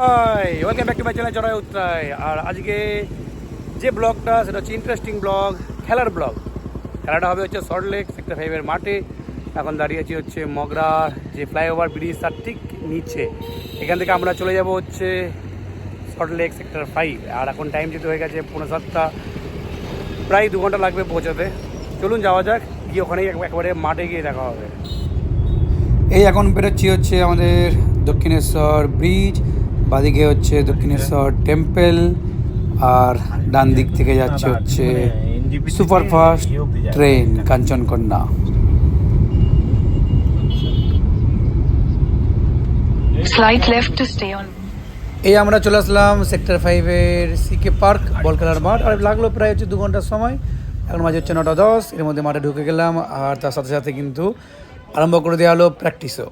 Hi welcome back to my channel চড়াই উত্তরায়। আর আজকে যে ব্লগটা সেটা হচ্ছে ইন্টারেস্টিং ব্লগ, খেলার ব্লগ। খেলাটা হবে হচ্ছে সল্টলেক সেক্টর 5-এর মাঠে। এখন দাঁড়িয়ে আছি হচ্ছে মগরা যে ফ্লাইওভার ব্রিজ তার ঠিক নিচে। এখান থেকে আমরা চলে যাব হচ্ছে সল্টলেক সেক্টর 5। আর এখন টাইম যেতে হয়ে গেছে 6:45, প্রায় 2 ঘন্টা লাগবে পৌঁছাতে। চলুন যাওয়া যাক, গিয়ে ওখানেই একবারে মাঠে গিয়ে দেখা হবে। এই এখন বেরোচ্ছি হচ্ছে আমাদের দক্ষিণেশ্বর ব্রিজ, বাদিকে হচ্ছে দক্ষিণেশ্বর টেম্পল, আর ডান দিক থেকে যাচ্ছে হচ্ছে superfast train Kanchankanya. Slide left to stay on. এই আমরা চলে আসলাম সেক্টর 5-এর সিকে পার্ক বল খেলার মাঠ। আর লাগলো প্রায় হচ্ছে 2 ঘন্টার সময়। এখন মাঝে হচ্ছে 9:10, এর মধ্যে মাঠে ঢুকে গেলাম। আর তার সাথে সাথে কিন্তু আরম্ভ করে দেওয়া হলো প্র্যাকটিসও।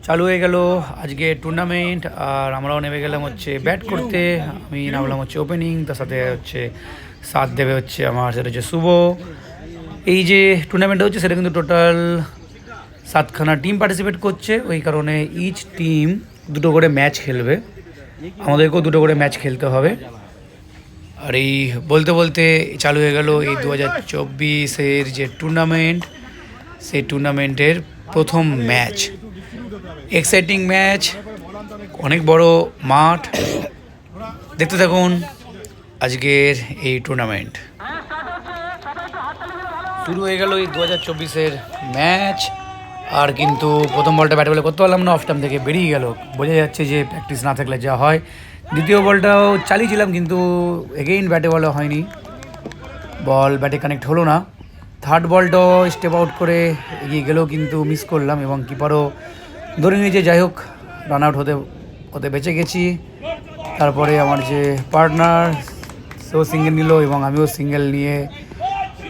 চালু হয়ে গেল আজকে টুর্নামেন্ট, আর আমরাও নেমে গেলাম হচ্ছে ব্যাট করতে। আমি নামলাম হচ্ছে ওপেনিং, তার সাথে হচ্ছে সাথ দেবে হচ্ছে আমার, সেটা হচ্ছে শুভ। এই যে টুর্নামেন্টটা হচ্ছে সেটা কিন্তু টোটাল 7খানা টিম পার্টিসিপেট করছে। ওই কারণে ইচ টিম 2টো করে ম্যাচ খেলবে, আমাদেরকেও 2টো করে ম্যাচ খেলতে হবে। আর এই বলতে বলতে চালু হয়ে গেল এই 2024-এর যে টুর্নামেন্ট, সেই টুর্নামেন্টের প্রথম ম্যাচ। এক্সাইটিং ম্যাচ, অনেক বড় মাঠ। দেখতে থাকুন আজকের এই টুর্নামেন্ট। শুরু হয়ে গেল এই 2024-এর ম্যাচ। আর কিন্তু প্রথম বলটা ব্যাট বলে করতে পারলাম না, অফ টাইম থেকে বেরিয়ে গেল। বোঝা যাচ্ছে যে প্র্যাকটিস না থাকলে যা হয়। দ্বিতীয় বলটাও চালিয়েছিলাম কিন্তু এগেইন ব্যাটে বলা হয়নি, বল ব্যাটে কানেক্ট হলো না। থার্ড বলটাও স্টেপ আউট করে এগিয়ে গেলেও কিন্তু মিস করলাম, এবং কিপারও ধরে নিয়েছে। যাই হোক, রান আউট হতে বেঁচে গেছি। তারপরে আমার যে পার্টনার সেও সিঙ্গেল নিল এবং আমিও সিঙ্গেল নিয়ে,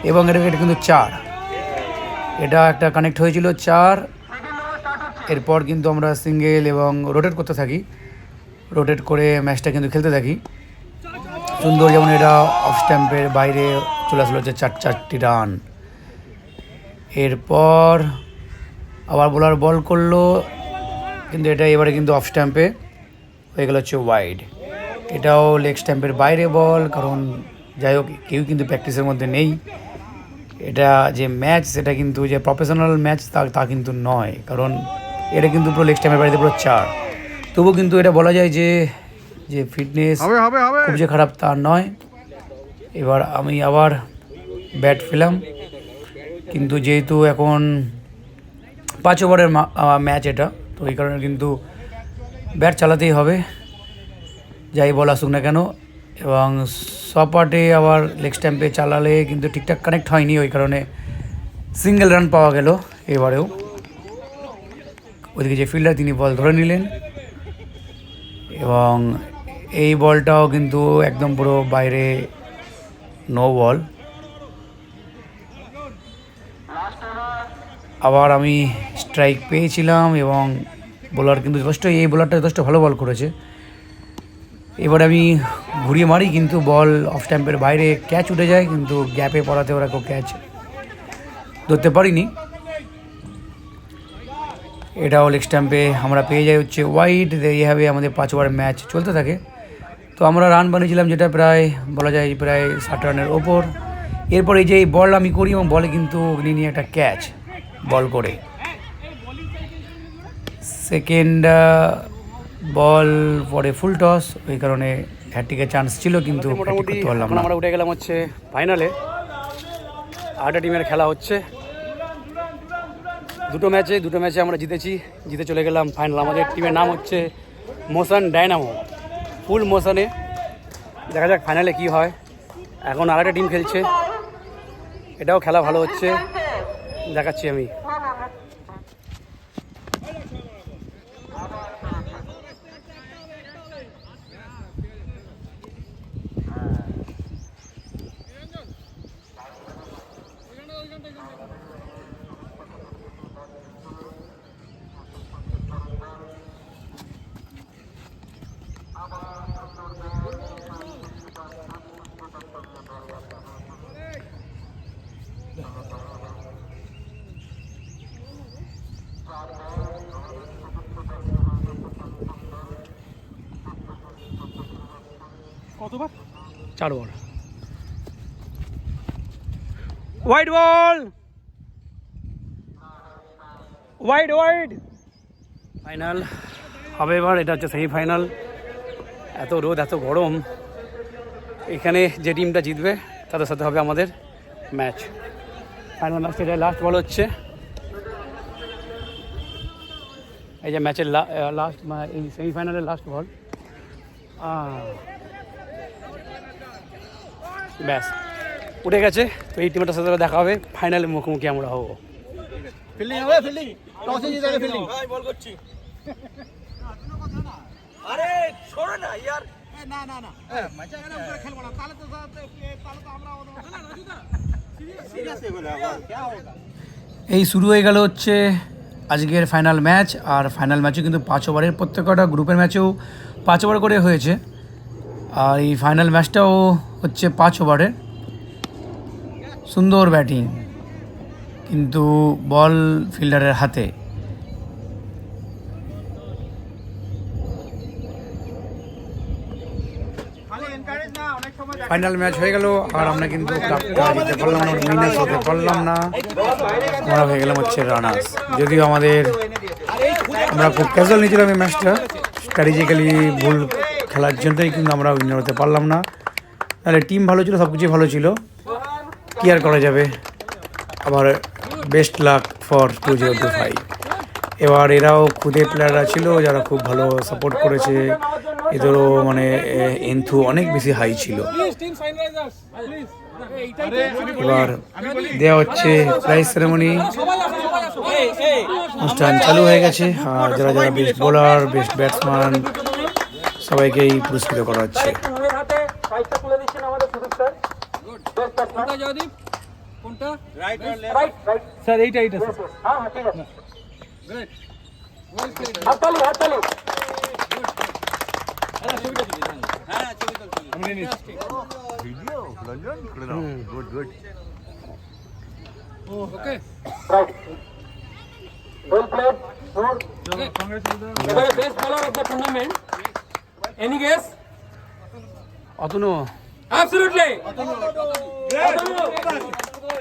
এবং এটা কিন্তু 4, এটা একটা কানেক্ট হয়েছিল 4। এরপর কিন্তু আমরা সিঙ্গেল এবং রোটেট করতে থাকি, রোটেট করে ম্যাচটা কিন্তু খেলতে থাকি সুন্দর। যেমন এটা অফ স্ট্যাম্পের বাইরে চলে আসলো হচ্ছে 4টি রান। এরপর আবার বোলার বল করলো, কিন্তু এটা এবারে কিন্তু অফ স্ট্যাম্পে হয়ে গেল হচ্ছে ওয়াইড। এটাও লেগ স্ট্যাম্পের বাইরে বল, কারণ যাই হোক কেউ কিন্তু প্র্যাকটিসের মধ্যে নেই। এটা যে ম্যাচ, সেটা কিন্তু যে প্রফেশনাল ম্যাচ তা কিন্তু নয়, কারণ এটা কিন্তু পুরো লেগ স্ট্যাম্পের বাইরে পুরো 4। তবু কিন্তু এটা বলা যায় যে ফিটনেস খুব যে খারাপ তা নয়। এবার আমি আবার ব্যাট ফেলাম, কিন্তু যেহেতু এখন 5 ওভারের ম্যাচ এটা, তো এই কারণে কিন্তু ব্যাট চালাতেই হবে যাই বল আসুক না কেন। এবং সপাটে আবার লেগ স্ট্যাম্পে চালালে কিন্তু ঠিকঠাক কানেক্ট হয়নি, ওই কারণে সিঙ্গেল রান পাওয়া গেল এবারেও। ওইদিকে যে ফিল্ডার তিনি বল ধরে নিলেন, এবং এই বলটাও কিন্তু একদম পুরো বাইরে, নো বল। আবার আমি স্ট্রাইক পেয়েছিলাম, এবং বোলার কিন্তু এই বোলারটা যথেষ্ট ভালো বল করেছে। এবার আমি ঘুরিয়ে মারি, কিন্তু বল অফ স্ট্যাম্পের বাইরে ক্যাচ উঠে যায়, কিন্তু গ্যাপে পড়াতে ওরা কেউ ক্যাচ ধরতে পারিনি। এটাও লেগ স্ট্যাম্পে আমরা পেয়ে যাই হচ্ছে ওয়াইড। এইভাবে আমাদের 5 ওভার ম্যাচ চলতে থাকে। তো আমরা রান বানিয়েছিলাম যেটা প্রায় বলা যায় প্রায় 60 রানের ওপর। এরপর এই যে এই বল আমি করি, এবং বলে কিন্তু নিয়ে একটা ক্যাচ বল করে। সেকেন্ড বল পরে ফুল টস, ওই কারণে হ্যাট্রিকের চান্স ছিল, কিন্তু করতে পারলাম না। আমরা উঠে গেলাম হচ্ছে ফাইনালে। 8টা টিমের খেলা হচ্ছে, 2টো ম্যাচে আমরা জিতে চলে গেলাম ফাইনাল। আমাদের টিমের নাম হচ্ছে মোশন ডায়নামো, ফুল মোশনে। দেখা যাক ফাইনালে কি হয়। এখন আরেকটা টিম খেলছে, এটাও খেলা ভালো হচ্ছে, দেখাচ্ছি আমি। কতবার? 4 ball. Wide ball, wide wide. Final হবে এবার, এটা হচ্ছে সেমিফাইনাল। এত রোদ, এত গরম, এখানে যে টিমটা জিতবে তাদের সাথে হবে আমাদের ম্যাচ। ফাইনাল ম্যাচটা এটা লাস্ট বল হচ্ছে, এই যে ম্যাচের লাস্ট, এই সেমিফাইনালের লাস্ট বল। ব্যাস উঠে গেছে। তো এই টিমটার সাথে দেখা হবে ফাইনালে, মুখোমুখি আমরা হবো। ফিল্ডিং হবে, ফিল্ডিং টসে জিতে যাবে, ফিল্ডিং বল করছি। আরে ছোড়ো না यार, না না না ম্যাচ এরকম করে খেলবো না, তাহলে তো আমরা রাজুদা সিরিয়াস হয়ে গেল। আবার কি होगा? এই শুরু হয়ে গেল হচ্ছে আজকের ফাইনাল ম্যাচ। আর ফাইনাল ম্যাচও কিন্তু 5 ওভারের, প্রত্যেকটা গ্রুপের ম্যাচেও 5 ওভার করে হয়েছে। আর এই ফাইনাল ম্যাচটাও হচ্ছে 5 ওভারের। সুন্দর ব্যাটিং, কিন্তু বল ফিল্ডারের হাতে। ফাইনাল ম্যাচ হয়ে গেল, আর আমরা কিন্তু কাপটা জিততে পারলাম না, উইনার্স হতে পারলাম না। আমরা হয়ে গেলাম হচ্ছে রানার্স। যদিও আমরা খুব ক্যাজুয়াল নিয়েছিলাম এই ম্যাচটা, স্ট্র্যাটেজিক্যালি ভুল খেলার জন্যই কিন্তু আমরা উইনার হতে পারলাম না। তাহলে টিম ভালো ছিল, সব কিছুই ভালো ছিল, কি আর করা যাবে। আবার বেস্ট লাক ফর 2025। এবার এরাও খুদে প্লেয়াররা ছিল যারা খুব ভালো সাপোর্ট করেছে। এদেরও মানে এন্থু অনেক বেশি হাই ছিল। এবার দেওয়া হচ্ছে প্রাইজ সেরেমনি, অনুষ্ঠান চালু হয়ে গেছে। আর যারা যারা বেস্ট বোলার, বেস্ট ব্যাটসম্যান, সবাইকেই পুরস্কৃত করা হচ্ছে। স্যার এইটা এইটা স্যার, হ্যাঁ ঠিক আছে, গ্রেট, ওয়েল প্লেড, হাততালি হাততালি। আরে ছবিটা তুলি, হ্যাঁ ছবি তুলি, আমি নিয়ে নিচ্ছি ভিডিও রঞ্জন করে দাও। Good good, okay right, well played, good, congratulation. এবারে best bowler of the tournament, any guess? Atanu, absolutely Atanu,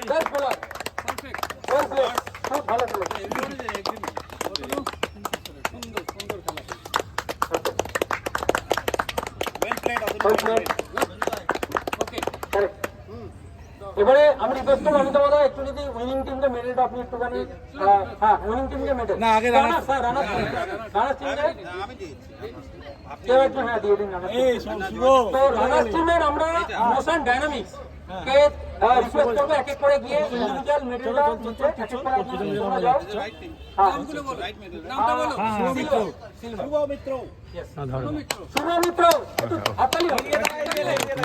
best bowler, perfect, well played, খুব ভালো খেলেছে অতনু, সুন্দর সুন্দর খেলা, well played Atanu, okay correct. এবারে আমি রিকোয়েস্ট করব, আমি তোমাদের একটু যদি উইনিং টিমকে মেডেলটা আপনি একটুখানি, হ্যাঁ উইনিং টিমকে মেডেল না, আগে রানার স্যার, রানার টিমকে আমি দিয়েছি, কেউ একটু হ্যাঁ দিয়ে দিন। এই শুভ তো রানার টিমের আমরা মোশন ডাইনামিক্স কে রিকোয়েস্ট করব এক এক করে গিয়ে ইন্ডিভিজুয়াল মেডেলটা নিচে এক এক করে আপনারা যাও। হ্যাঁ নামগুলো বলো, রাইট মেডেল নামটা বলো। শুভ মিত্র, यस শুভ মিত্র, হাততালি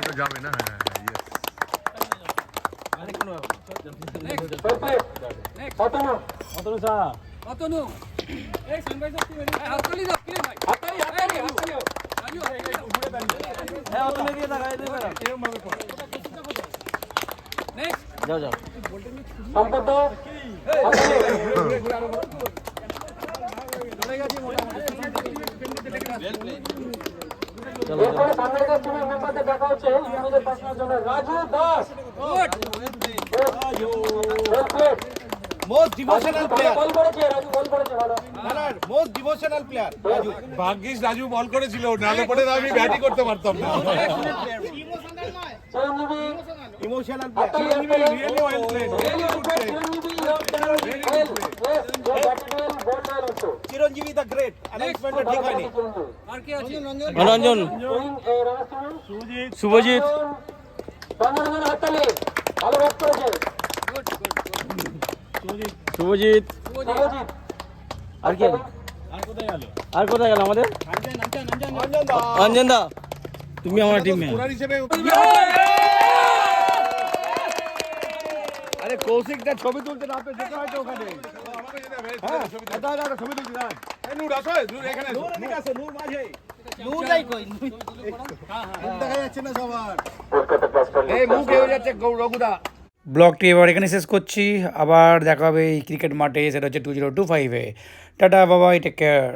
তো যাবে না। হ্যাঁ নেক্সট অতনু, অতনু স্যার, অতনু এই সানরাইজার টিম হাততালি দাও, প্লিজ ভাই, হাততালি হাততালি হাততালি রাজু, হ্যাঁ অতনু দিয়ে লাগাই দেবে এরকম ভাবে করো। নেক্সট যাও যাও সম্পদ চলে গেছে মোটামুটি। এরপরে সানরাইজার টিমের মেম্বারদের দেখা হচ্ছে আমাদের পার্সোনাল জন্য Raju Das, good most devotional player, ball করেছে রাজু, বল করেছে ভালো, মোস্ট ডিভোশনাল প্লেয়ার রাজু। ভাগ্যিস রাজু বল করেছিল, নালে পড়ে আমি ব্যাটিং করতে পারতাম না। Emotional player, really well played, Chiranjeevi the great, announcement ঠিক হয়নি। আর কে আছে? রঞ্জন, শুভজিৎ, রঞ্জন হাততালি, ভালো ব্যাট করেছে, শুভজিৎ। শুভজিৎ। আর কে? আর কোথায় গেল আমাদের অঞ্জন দা? তুমি আমার টিমে। হিসেবে আরে কৌশিকটা ছবি তুলতে না পেয়ে যেতে হয়তো ওখানে, হ্যাঁ দাদা ছবি তুলতে দাঁড়ান। নূর আসো, নূর এখানে আসো। ঠিক আছে, নূর মাঝে, নূর যাই কই, দেখা যাচ্ছে না সবার, এই মুখ হয়ে যাচ্ছে রঘুদা। ব্লগটি এবার এখানে শেষ করছি, আবার দেখা হবে এই ক্রিকেট মাঠে, সেটা হচ্ছে 2025-এ। টাটা, বাবাই, টেক কেয়ার।